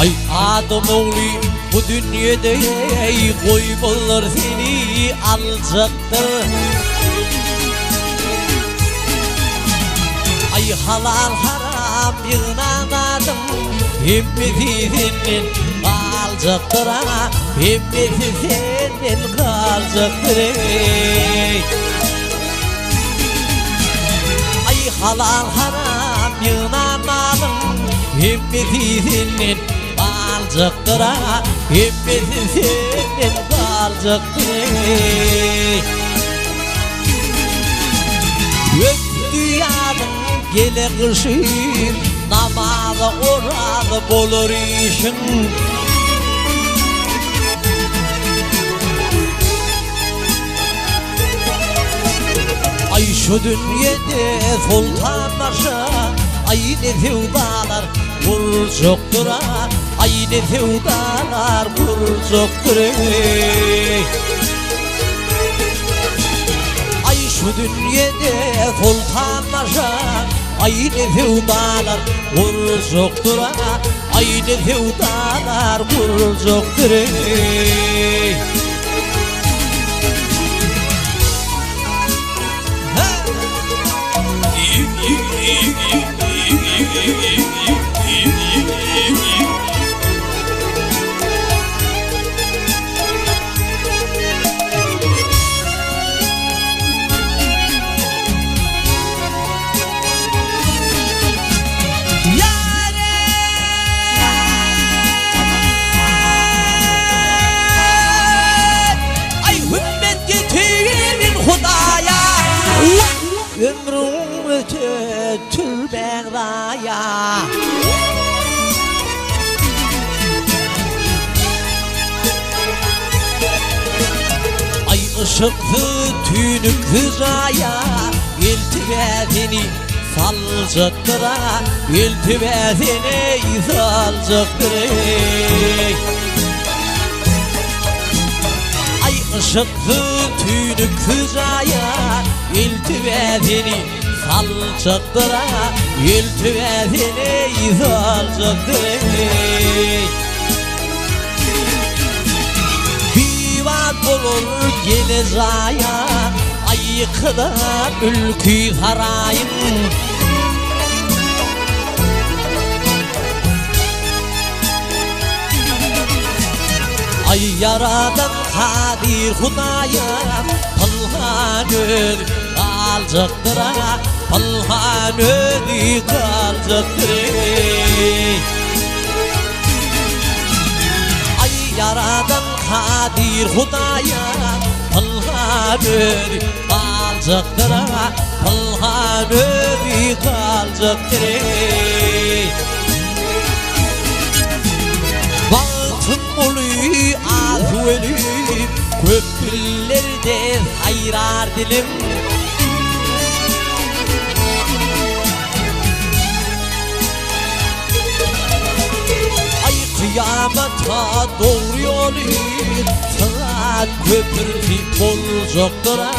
Ay Adomoğlu bu dünyada koymalar seni alacaktır. Ay halal haram yığınamadım, himmeti senin kalacaktır ha, himmeti senin kalacaktır. Ay halal haram yığınamadım, himmeti senin kalacaktır ha, himmeti senin kalacaktır. Öptüyanın gele kışın, namaza oralı bolur işin. Ay şu dünyada sultan başa, ay ne sevdalar vuracaktur ha, ay ne sevdalar vuracaktur. Ay şu dünyada sultan başa, ay ne sevdalar vuracaktur ha, ay ne sevdalar vuracaktur. Ömrüm öte tülben raya, ay ışıklı tünük hızaya, iltifetini salacaktır ha, iltifetini salacaktır. Ay ışıklı tünük hızaya, iltifetini salacaktır ha, iltifetini salacaktır. Vivat olur geleceğe, ay yıkıdan ülkü sarayım. Ay yaradan kadir Hudaya, Pılhanı kalacaktır ha, Pılhanı kalacaktır. Ay yaradan kadir Hudaya, Pılhanı kalacaktır ha, Pılhanı kalacaktır. Vaktim oluyor arzu ölüm, köprülerde hayrar dilim. Ay kıyamata doğru yolu, Sırat köprüsü olacaktır ha,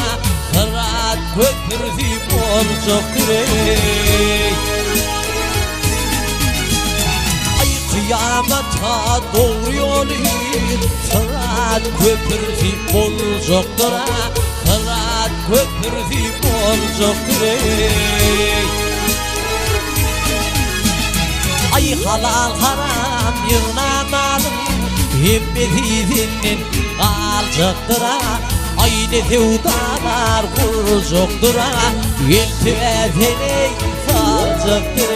Sırat köprüsü olacaktır. Kıyamata doğru yolu, Sırat köprüsü olacaktır ha, Sırat köprüsü olacaktır. Ay halal haram yığınamadım, himmeti senin kalacaktır ha, ay ne sevdalar vuracaktır ha, iltifetini salacaktır.